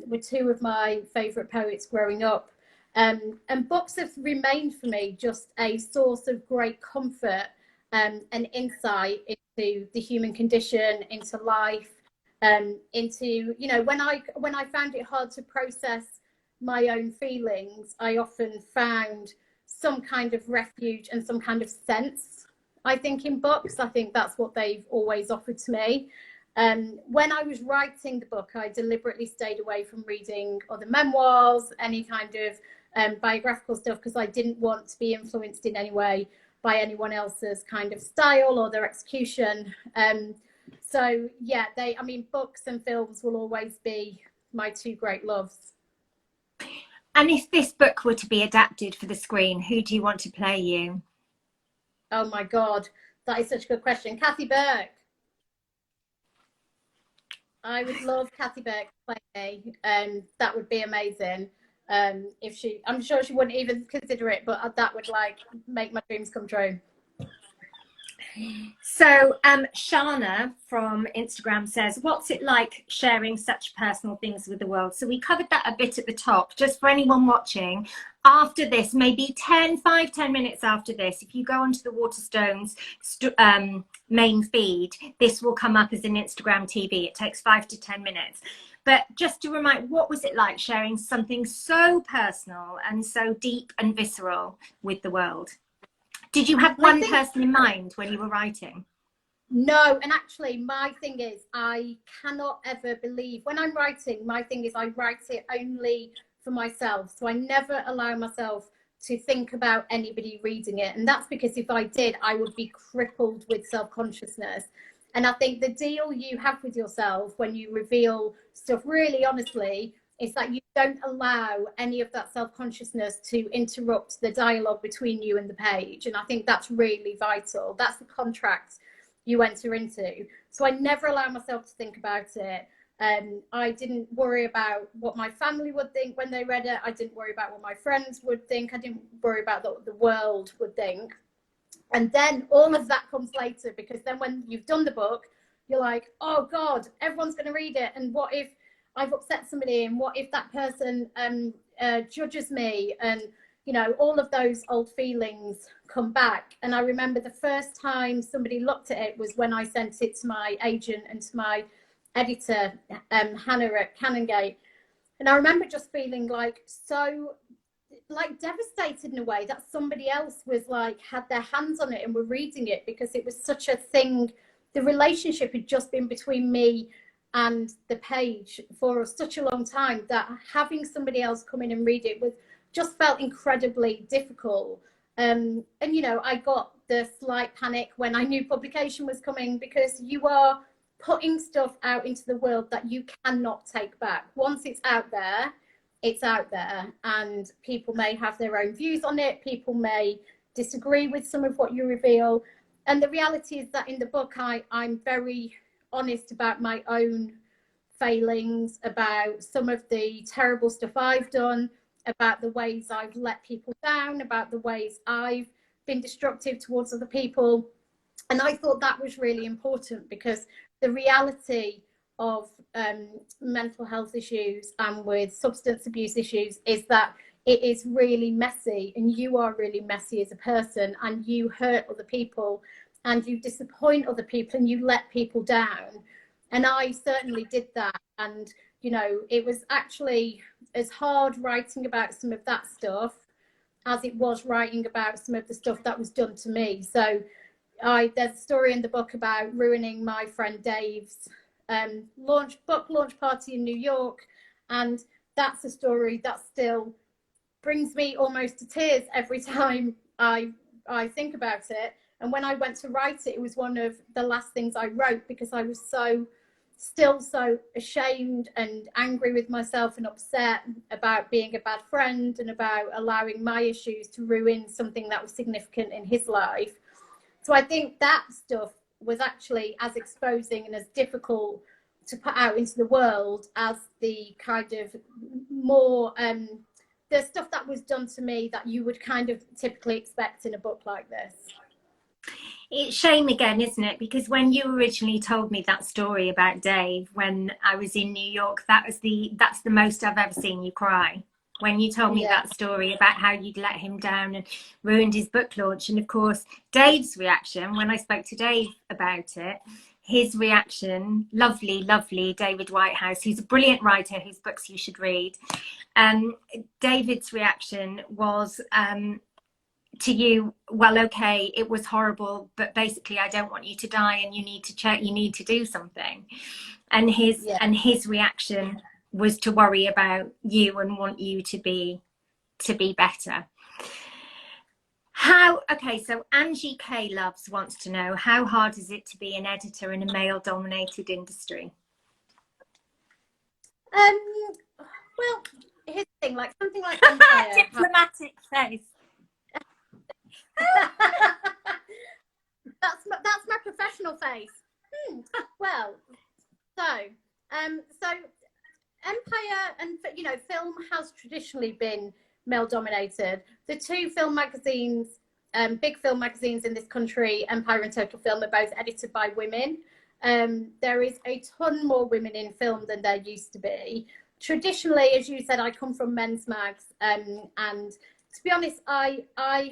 were two of my favourite poets growing up. And books have remained for me just a source of great comfort and insight into the human condition, into life, into, you know, when I found it hard to process my own feelings, I often found some kind of refuge and some kind of sense, I think, in books. I think that's what they've always offered to me. When I was writing the book, I deliberately stayed away from reading other memoirs, any kind of biographical stuff, because I didn't want to be influenced in any way by anyone else's kind of style or their execution. So yeah, I mean, books and films will always be my two great loves. And if this book were to be adapted for the screen, who do you want to play you? Oh my God, that is such a good question. Kathy Burke. I would love Kathy Burke to play me. That would be amazing. If she, I'm sure she wouldn't even consider it, but that would like make my dreams come true. So Shana from Instagram says, what's it like sharing such personal things with the world? So we covered that a bit at the top. Just for anyone watching, after this, maybe 10 minutes after this, if you go onto the Waterstones main feed, this will come up as an Instagram TV. It takes 5 to 10 minutes. But just to remind, what was it like sharing something so personal and so deep and visceral with the world? Did you have one person in mind when you were writing? No, and actually my thing is, I cannot ever believe, when I'm writing, my thing is I write it only for myself. So I never allow myself to think about anybody reading it. And that's because if I did, I would be crippled with self-consciousness. And I think the deal you have with yourself when you reveal stuff really honestly is that you don't allow any of that self-consciousness to interrupt the dialogue between you and the page. And I think that's really vital. That's the contract you enter into. So I never allow myself to think about it. I didn't worry about what my family would think when they read it. I didn't worry about what my friends would think. I didn't worry about what the world would think. And then all of that comes later, because then when you've done the book, you're like, oh God, everyone's going to read it. And what if I've upset somebody, and what if that person judges me? And you know, all of those old feelings come back. And I remember the first time somebody looked at it was when I sent it to my agent and to my editor, Hannah at Canongate. And I remember just feeling like so like devastated in a way that somebody else was like had their hands on it and were reading it, because it was such a thing. The relationship had just been between me and the page for such a long time that having somebody else come in and read it was just felt incredibly difficult. And you know, I got the slight panic when I knew publication was coming, because you are putting stuff out into the world that you cannot take back. Once it's out there, it's out there, and people may have their own views on it. People may disagree with some of what you reveal. And the reality is that in the book, I'm very honest about my own failings, about some of the terrible stuff I've done, about the ways I've let people down, about the ways I've been destructive towards other people. And I thought that was really important, because the reality of mental health issues and with substance abuse issues is that it is really messy, and you are really messy as a person, and you hurt other people and you disappoint other people and you let people down. And I certainly did that. And you know, it was actually as hard writing about some of that stuff as it was writing about some of the stuff that was done to me. So there's a story in the book about ruining my friend Dave's book launch party in New York, and that's a story that still brings me almost to tears every time I think about it. And when I went to write it, it was one of the last things I wrote, because I was still so ashamed and angry with myself and upset about being a bad friend and about allowing my issues to ruin something that was significant in his life. So I think that stuff was actually as exposing and as difficult to put out into the world as the kind of more the stuff that was done to me that you would kind of typically expect in a book like this. It's shame again, isn't it? Because when you originally told me that story about Dave when I was in New York, that's the most I've ever seen you cry. When you told me that story about how you'd let him down and ruined his book launch. And of course, Dave's reaction when I spoke to Dave about it, his reaction, lovely, lovely David Whitehouse, who's a brilliant writer whose books you should read. David's reaction was to you, well, okay, it was horrible, but basically I don't want you to die and you need to check, you need to do something. And his reaction was to worry about you and want you to be better. Okay, so Angie K Loves wants to know, how hard is it to be an editor in a male dominated industry? Well, here's the thing, like something like Empire. Diplomatic face. That's my professional face. Well, so Empire and, you know, film has traditionally been male dominated. The two film magazines, big film magazines in this country, Empire and Total Film, are both edited by women. There is a ton more women in film than there used to be. Traditionally, as you said, I come from men's mags, and to be honest, I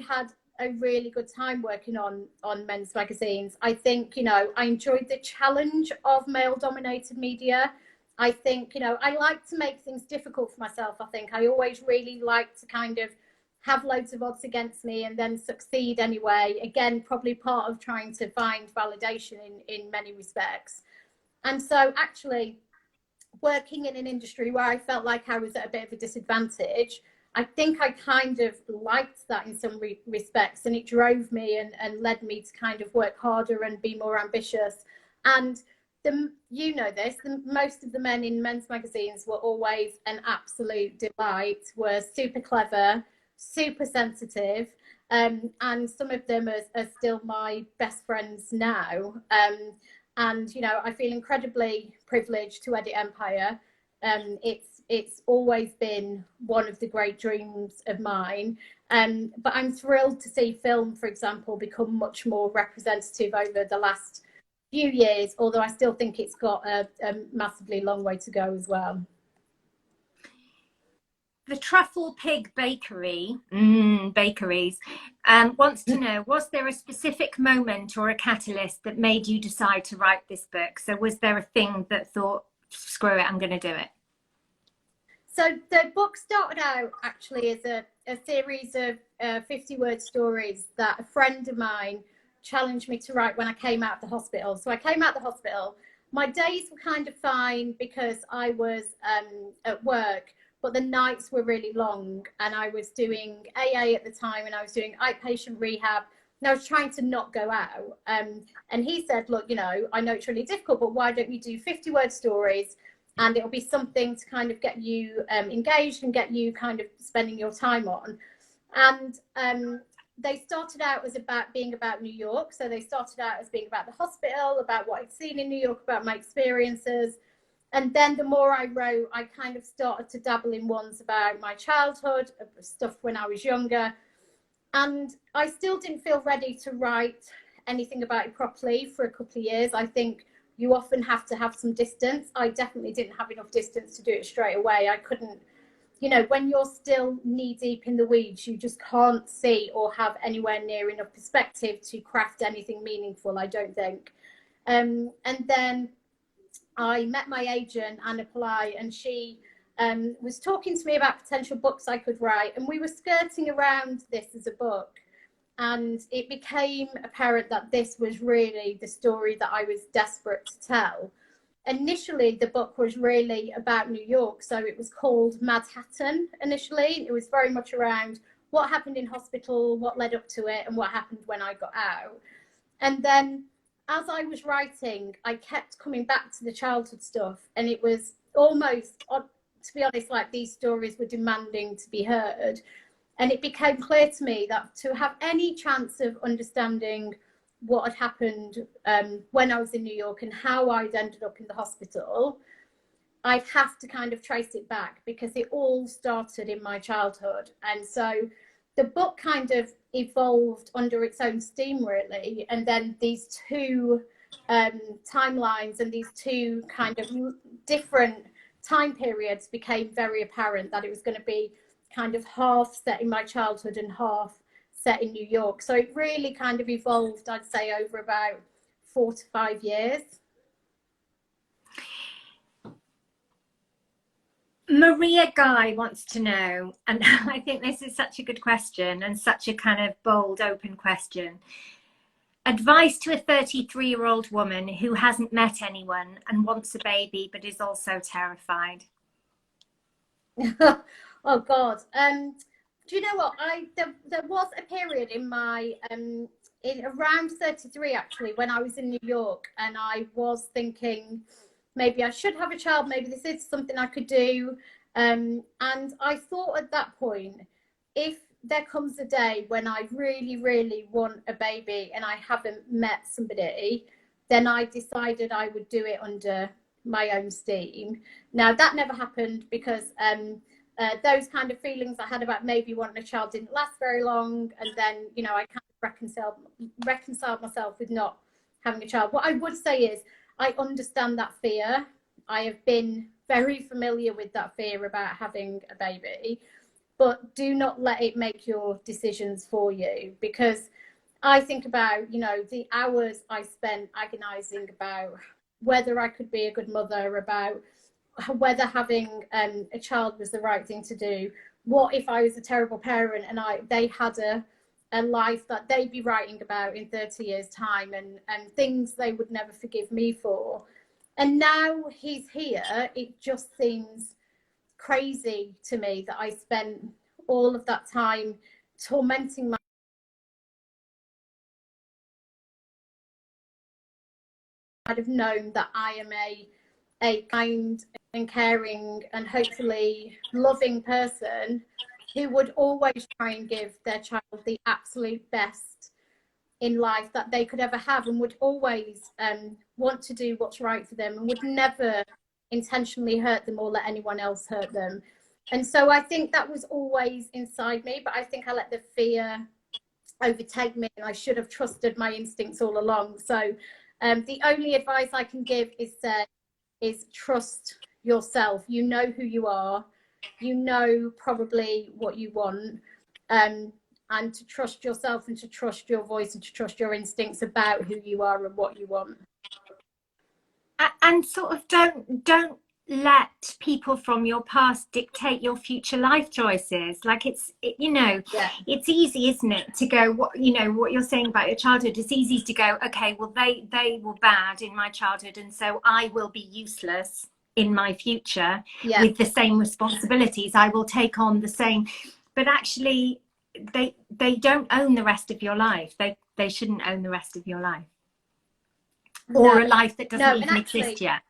had a really good time working on men's magazines. I think, you know, I enjoyed the challenge of male dominated media. I think, you know, I like to make things difficult for myself. I think I always really like to kind of have loads of odds against me and then succeed anyway. Again, probably part of trying to find validation in many respects. And so actually working in an industry where I felt like I was at a bit of a disadvantage, I think I kind of liked that in some respects, and it drove me and led me to kind of work harder and be more ambitious. And you know this, most of the men in men's magazines were always an absolute delight, were super clever, super sensitive, and some of them are still my best friends now. And, you know, I feel incredibly privileged to edit Empire. It's always been one of the great dreams of mine. But I'm thrilled to see film, for example, become much more representative over the last few years, although I still think it's got a massively long way to go as well. The Truffle Pig Bakery, bakeries, wants to know, was there a specific moment or a catalyst that made you decide to write this book? So was there a thing that thought, screw it, I'm going to do it? So the book started out actually as a series of 50-word stories that a friend of mine challenged me to write when I came out of the hospital. So I came out of the hospital. My days were kind of fine because I was at work, but the nights were really long, and I was doing AA at the time, and I was doing outpatient rehab, and I was trying to not go out. And he said, look, you know, I know it's really difficult, but why don't you do 50-word stories? And it'll be something to kind of get you engaged and get you kind of spending your time on. And they started out as being about New York. So they started out as being about the hospital, about what I'd seen in New York, about my experiences. And then the more I wrote, I kind of started to dabble in ones about my childhood, stuff when I was younger. And I still didn't feel ready to write anything about it properly for a couple of years. I think you often have to have some distance. I definitely didn't have enough distance to do it straight away. I couldn't, you know, when you're still knee deep in the weeds, you just can't see or have anywhere near enough perspective to craft anything meaningful, I don't think. And then I met my agent, Anna Pillai, and she was talking to me about potential books I could write. And we were skirting around this as a book. And it became apparent that this was really the story that I was desperate to tell. Initially, the book was really about New York. So it was called Manhattan initially. It was very much around what happened in hospital, what led up to it, and what happened when I got out. And then as I was writing, I kept coming back to the childhood stuff. And it was almost, to be honest, like these stories were demanding to be heard. And it became clear to me that to have any chance of understanding what had happened when I was in New York and how I'd ended up in the hospital, I'd have to kind of trace it back, because it all started in my childhood. And so the book kind of evolved under its own steam, really. And then these two timelines and these two kind of different time periods became very apparent, that it was going to be kind of half set in my childhood and half set in New York. So it really kind of evolved, I'd say, over about 4 to 5 years. Maria Guy wants to know, and I think this is such a good question and such a kind of bold, open question. Advice to a 33-year-old woman who hasn't met anyone and wants a baby, but is also terrified. Oh God. Do you know what? There was a period in my in around 33 actually, when I was in New York, and I was thinking maybe I should have a child, maybe this is something I could do. And I thought at that point, if there comes a day when I really, really want a baby and I haven't met somebody, then I decided I would do it under my own steam. Now, that never happened because those kind of feelings I had about maybe wanting a child didn't last very long. And then, you know, I kind of reconciled myself with not having a child. What I would say is I understand that fear. I have been very familiar with that fear about having a baby, but do not let it make your decisions for you, because I think about, you know, the hours I spent agonizing about whether I could be a good mother, about whether having a child was the right thing to do. What if I was a terrible parent and they had a life that they'd be writing about in 30 years time, and things they would never forgive me for. And now he's here, it just seems crazy to me that I spent all of that time tormenting my. I'd have known that I am a kind and caring and hopefully loving person who would always try and give their child the absolute best in life that they could ever have, and would always want to do what's right for them, and would never intentionally hurt them or let anyone else hurt them. And so I think that was always inside me, but I think I let the fear overtake me, and I should have trusted my instincts all along. So the only advice I can give is trust yourself. You know who you are, you know probably what you want, and to trust yourself, and to trust your voice, and to trust your instincts about who you are and what you want. And sort of don't let people from your past dictate your future life choices. Like you know, Yeah. It's easy, isn't it, to go, what, you know, what you're saying about your childhood, it's easy to go, okay, well, they were bad in my childhood, and so I will be useless in my future. Yeah. With the same responsibilities, I will take on the same. But actually, they don't own the rest of your life. They shouldn't own the rest of your life. Or a life that doesn't even exist yet.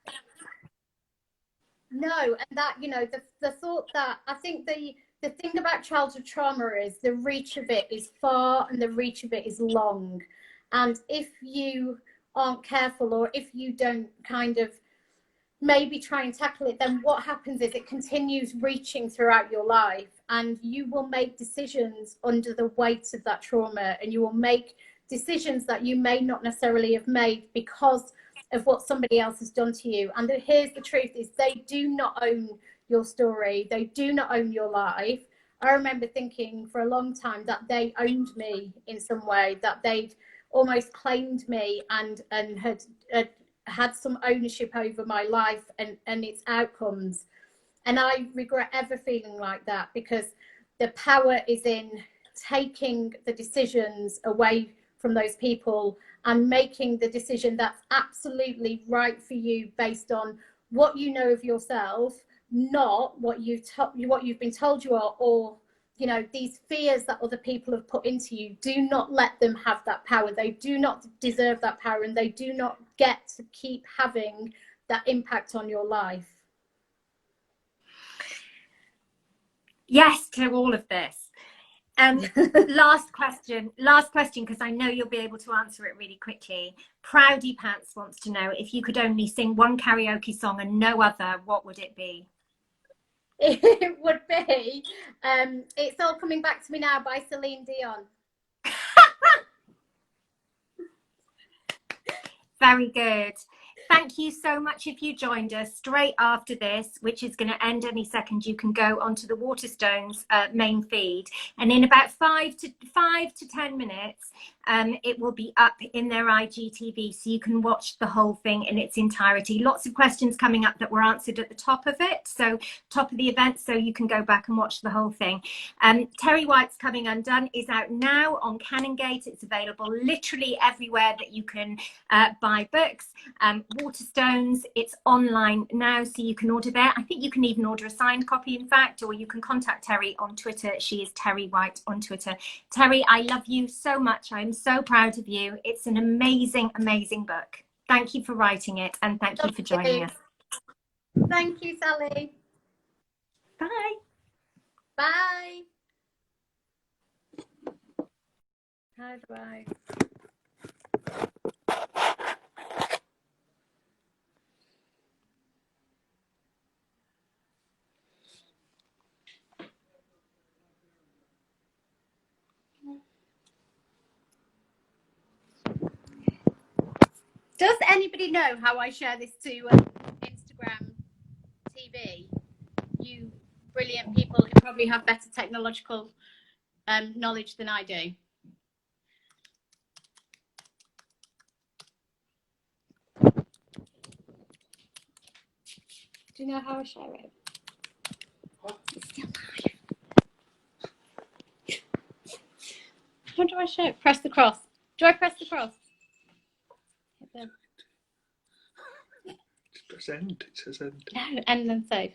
No, and that, you know, the thought that I think the thing about childhood trauma is the reach of it is far and the reach of it is long. And if you aren't careful, or if you don't kind of maybe try and tackle it, then what happens is it continues reaching throughout your life, and you will make decisions under the weight of that trauma, and you will make decisions that you may not necessarily have made because of what somebody else has done to you. And here's the truth is they do not own your story, they do not own your life. I remember thinking for a long time that they owned me in some way, that they'd almost claimed me and had some ownership over my life and its outcomes. And I regret ever feeling like that, because the power is in taking the decisions away from those people and making the decision that's absolutely right for you based on what you know of yourself, not what you've been told you are, or, you know, these fears that other people have put into you. Do not let them have that power. They do not deserve that power, and they do not get to keep having that impact on your life. Yes to all of this. Last question, because I know you'll be able to answer it really quickly. Proudy Pants wants to know, if you could only sing one karaoke song and no other, what would it be? It would be It's All Coming Back to Me Now by Celine Dion. Very good. Thank you so much if you joined us. Straight after this, which is going to end any second, you can go onto the Waterstones main feed, and in about 5 to 10 minutes it will be up in their IGTV, so you can watch the whole thing in its entirety. Lots of questions coming up that were answered at the top of it, so top of the event, so you can go back and watch the whole thing. Terri White's Coming Undone is out now on Canongate. It's available literally everywhere that you can buy books. Waterstones, it's online now, so you can order there. I think you can even order a signed copy, in fact, or you can contact Terri on Twitter. She is Terri White on Twitter. Terri, I love you so much. I'm so proud of you. It's an amazing, amazing book. Thank you for writing it, and thank you for joining us. Thank you, Sally. Bye. Bye. How do I? Does anybody know how I share this to Instagram TV? You brilliant people who probably have better technological knowledge than I do. Do you know how I share it? It's still live. How do I share it? Press the cross. Do I press the cross? Just press end. It says end. No, end and save.